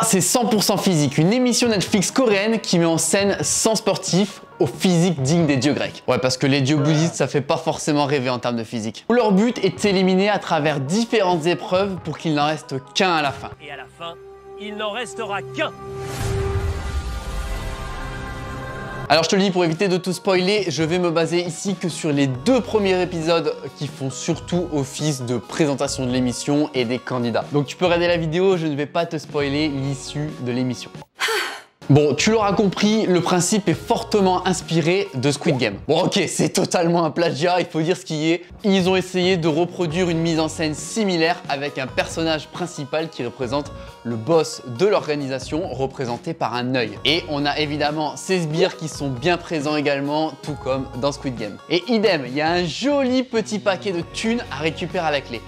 c'est 100% physique, une émission Netflix coréenne qui met en scène 100 sportifs au physique digne des dieux grecs. Ouais, parce que les dieux bouddhistes, ça fait pas forcément rêver en termes de physique. Leur but est éliminer à travers différentes épreuves pour qu'il n'en reste qu'un à la fin. Et à la fin, il n'en restera qu'un. Alors je te le dis, pour éviter de tout spoiler, je vais me baser ici que sur les 2 premiers épisodes qui font surtout office de présentation de l'émission et des candidats. Donc tu peux regarder la vidéo, je ne vais pas te spoiler l'issue de l'émission. Bon, tu l'auras compris, le principe est fortement inspiré de Squid Game. Bon ok, c'est totalement un plagiat, il faut dire ce qui est. Ils ont essayé de reproduire une mise en scène similaire avec un personnage principal qui représente le boss de l'organisation, représenté par un œil. Et on a évidemment ces sbires qui sont bien présents également, tout comme dans Squid Game. Et idem, il y a un joli petit paquet de thunes à récupérer à la clé.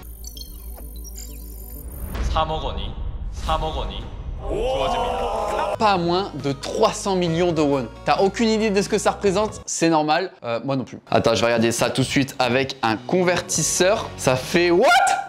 3억 원이 주어집니다. Pas moins de 300 millions de won. T'as aucune idée de ce que ça représente? C'est normal, moi non plus. Attends, je vais regarder ça tout de suite avec un convertisseur. Ça fait what?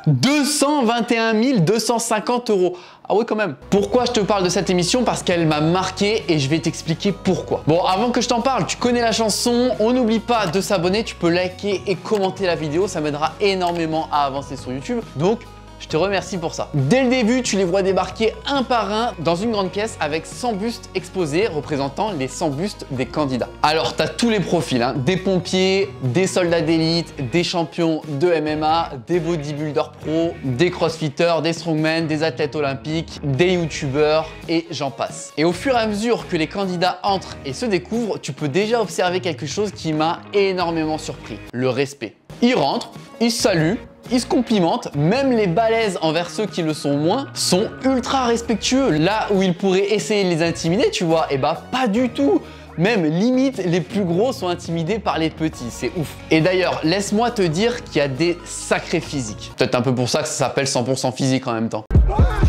221 250 euros. Ah oui quand même. Pourquoi je te parle de cette émission? Parce qu'elle m'a marqué et je vais t'expliquer pourquoi. Bon, avant que je t'en parle, tu connais la chanson. On n'oublie pas de s'abonner. Tu peux liker et commenter la vidéo. Ça m'aidera énormément à avancer sur YouTube. Donc, je te remercie pour ça. Dès le début, tu les vois débarquer un par un dans une grande pièce avec 100 bustes exposés représentant les 100 bustes des candidats. Alors, tu as tous les profils, hein, des pompiers, des soldats d'élite, des champions de MMA, des bodybuilders pro, des crossfitters, des strongmen, des athlètes olympiques, des youtubeurs et j'en passe. Et au fur et à mesure que les candidats entrent et se découvrent, tu peux déjà observer quelque chose qui m'a énormément surpris, le respect. Ils rentrent, ils se saluent, ils se complimentent, même les balèzes envers ceux qui le sont moins sont ultra respectueux. Là où ils pourraient essayer de les intimider, tu vois, et bah pas du tout. Même limite, les plus gros sont intimidés par les petits, c'est ouf. Et d'ailleurs, laisse-moi te dire qu'il y a des sacrés physiques. Peut-être un peu pour ça que ça s'appelle 100% physique en même temps.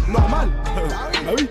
Normal. Bah oui,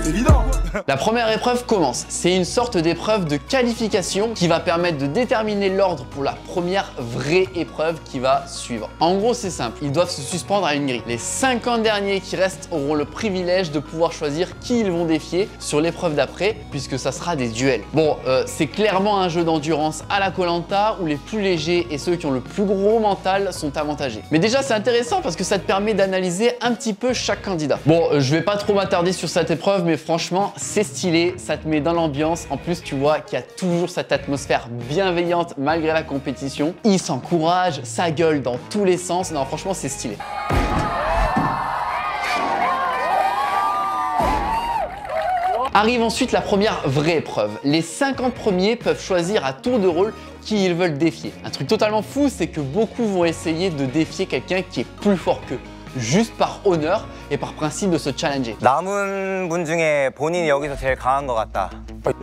c'est évident. La première épreuve commence. C'est une sorte d'épreuve de qualification qui va permettre de déterminer l'ordre pour la première vraie épreuve qui va suivre. En gros, c'est simple. Ils doivent se suspendre à une grille. Les 50 derniers qui restent auront le privilège de pouvoir choisir qui ils vont défier sur l'épreuve d'après, puisque ça sera des duels. Bon, c'est clairement un jeu d'endurance à la Koh-Lanta où les plus légers et ceux qui ont le plus gros mental sont avantagés. Mais déjà, c'est intéressant parce que ça te permet d'analyser un petit peu chaque candidat. Bon, je vais pas trop m'attarder sur cette épreuve, mais franchement, c'est stylé, ça te met dans l'ambiance. En plus, tu vois qu'il y a toujours cette atmosphère bienveillante malgré la compétition. Ils s'encouragent, ça gueule dans tous les sens. Non, franchement, c'est stylé. Arrive ensuite la première vraie épreuve. Les 50 premiers peuvent choisir à tour de rôle qui ils veulent défier. Un truc totalement fou, c'est que beaucoup vont essayer de défier quelqu'un qui est plus fort qu'eux, juste par honneur et par principe de se challenger. 남은 분 중에 본인이 여기서 제일 강한 것 같다.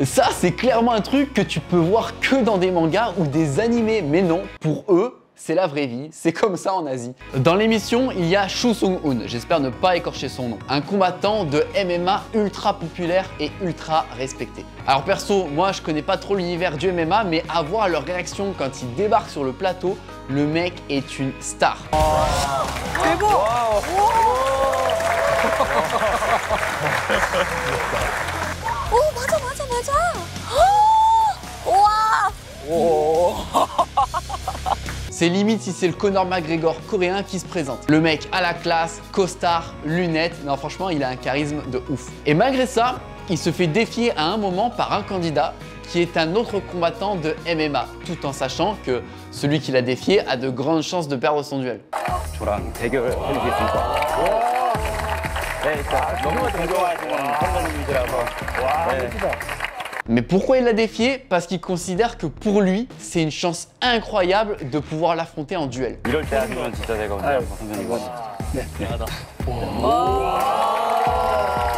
Ça, c'est clairement un truc que tu peux voir que dans des mangas ou des animés, mais non, pour eux, c'est la vraie vie, c'est comme ça en Asie. Dans l'émission, il y a Shu Sung-hoon, j'espère ne pas écorcher son nom, un combattant de MMA ultra populaire et ultra respecté. Alors perso, moi je connais pas trop l'univers du MMA, mais à voir leur réaction quand il débarque sur le plateau, le mec est une star. C'est limite si c'est le Conor McGregor coréen qui se présente. Le mec a la classe, costard, lunettes, non franchement il a un charisme de ouf. Et malgré ça, il se fait défier à un moment par un candidat qui est un autre combattant de MMA, tout en sachant que celui qui l'a défié a de grandes chances de perdre son duel. 저랑 대결을 해주겠습니다. 네, 너무 존경하는 선배님들이라서. Mais pourquoi il l'a défié? Parce qu'il considère que pour lui, c'est une chance incroyable de pouvoir l'affronter en duel. 이럴 때 하면 진짜 제가 운동하는 선배님이거든요. 네.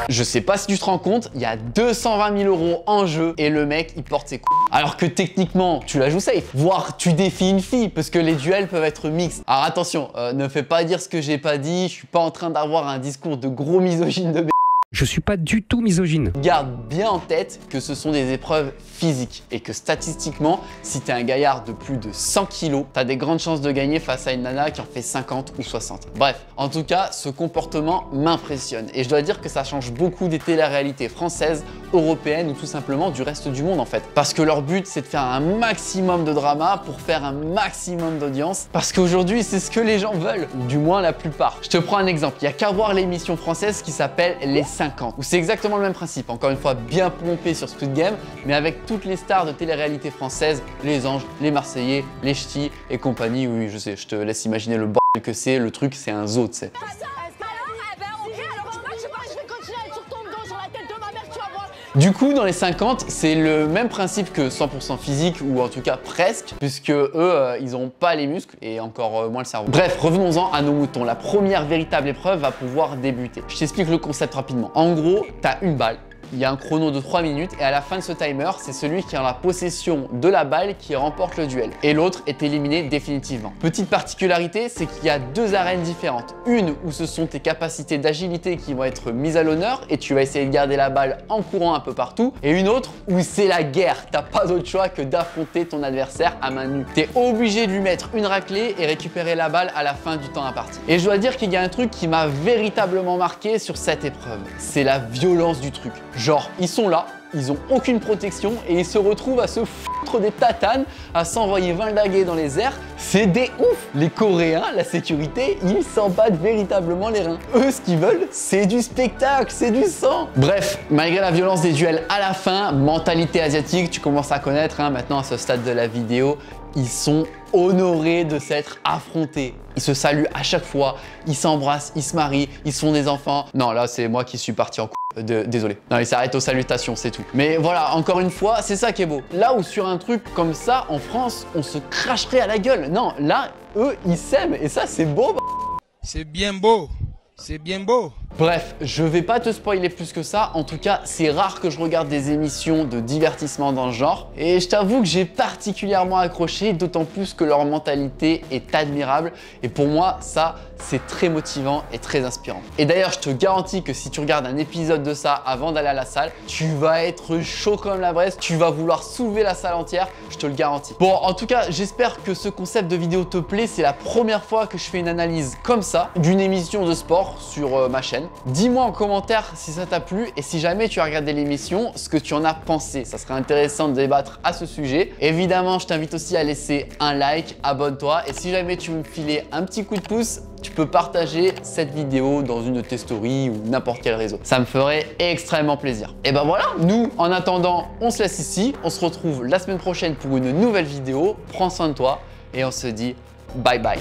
Je sais pas si tu te rends compte, il y a 220 000 € en jeu et le mec il porte ses coups. Alors que techniquement tu la joues safe, voire tu défies une fille parce que les duels peuvent être mixtes. Alors attention, ne fais pas dire ce que j'ai pas dit, je suis pas en train d'avoir un discours de gros misogyne de b. Je suis pas du tout misogyne. Garde bien en tête que ce sont des épreuves physiques et que statistiquement, si t'es un gaillard de plus de 100 kg, t'as des grandes chances de gagner face à une nana qui en fait 50 ou 60. Bref, en tout cas, ce comportement m'impressionne et je dois dire que ça change beaucoup des téléréalités françaises, européennes ou tout simplement du reste du monde en fait. Parce que leur but, c'est de faire un maximum de drama pour faire un maximum d'audience. Parce qu'aujourd'hui, c'est ce que les gens veulent, du moins la plupart. Je te prends un exemple, il y a qu'à voir l'émission française qui s'appelle Les 50, où c'est exactement le même principe, encore une fois bien pompé sur Squid Game, mais avec toutes les stars de télé-réalité française, les Anges, les Marseillais, les Ch'tis et compagnie. Oui, je sais, je te laisse imaginer le bordel que c'est, le truc c'est un zoo, tu sais. Du coup, dans les 50, c'est le même principe que 100% physique, ou en tout cas presque, puisque eux, ils n'ont pas les muscles et encore moins le cerveau. Bref, revenons-en à nos moutons. La première véritable épreuve va pouvoir débuter. Je t'explique le concept rapidement. En gros, tu as une balle. Il y a un chrono de 3 minutes et à la fin de ce timer, c'est celui qui a la possession de la balle qui remporte le duel. Et l'autre est éliminé définitivement. Petite particularité, c'est qu'il y a deux arènes différentes. Une où ce sont tes capacités d'agilité qui vont être mises à l'honneur et tu vas essayer de garder la balle en courant un peu partout. Et une autre où c'est la guerre. T'as pas d'autre choix que d'affronter ton adversaire à main nue. T'es obligé de lui mettre une raclée et récupérer la balle à la fin du temps imparti. Et je dois dire qu'il y a un truc qui m'a véritablement marqué sur cette épreuve. C'est la violence du truc. Genre, ils sont là, ils ont aucune protection et ils se retrouvent à se foutre des tatanes, à s'envoyer 20 daguets dans les airs. C'est des ouf! Les Coréens, la sécurité, ils s'en battent véritablement les reins. Eux, ce qu'ils veulent, c'est du spectacle, c'est du sang. Bref, malgré la violence des duels à la fin, mentalité asiatique, tu commences à connaître maintenant à ce stade de la vidéo, ils sont honorés de s'être affrontés. Ils se saluent à chaque fois, ils s'embrassent, ils se marient, ils se font des enfants. Non, là, c'est moi qui suis parti en désolé. Non, il s'arrête aux salutations, c'est tout. Mais voilà, encore une fois, c'est ça qui est beau. Là où sur un truc comme ça, en France, on se cracherait à la gueule. Non, là, eux, ils s'aiment et ça, c'est beau. C'est bien beau. C'est bien beau. Bref, je vais pas te spoiler plus que ça. En tout cas, c'est rare que je regarde des émissions de divertissement dans ce genre. Et je t'avoue que j'ai particulièrement accroché, d'autant plus que leur mentalité est admirable. Et pour moi, ça, c'est très motivant et très inspirant. Et d'ailleurs, je te garantis que si tu regardes un épisode de ça avant d'aller à la salle, tu vas être chaud comme la braise. Tu vas vouloir soulever la salle entière, je te le garantis. Bon, en tout cas, j'espère que ce concept de vidéo te plaît. C'est la première fois que je fais une analyse comme ça d'une émission de sport sur ma chaîne. Dis-moi en commentaire si ça t'a plu et si jamais tu as regardé l'émission, ce que tu en as pensé. Ça serait intéressant de débattre à ce sujet. Évidemment, je t'invite aussi à laisser un like, abonne-toi et si jamais tu veux me filer un petit coup de pouce, tu peux partager cette vidéo dans une de tes stories ou n'importe quel réseau. Ça me ferait extrêmement plaisir. Et ben voilà, nous, en attendant, on se laisse ici. On se retrouve la semaine prochaine pour une nouvelle vidéo. Prends soin de toi et on se dit bye bye.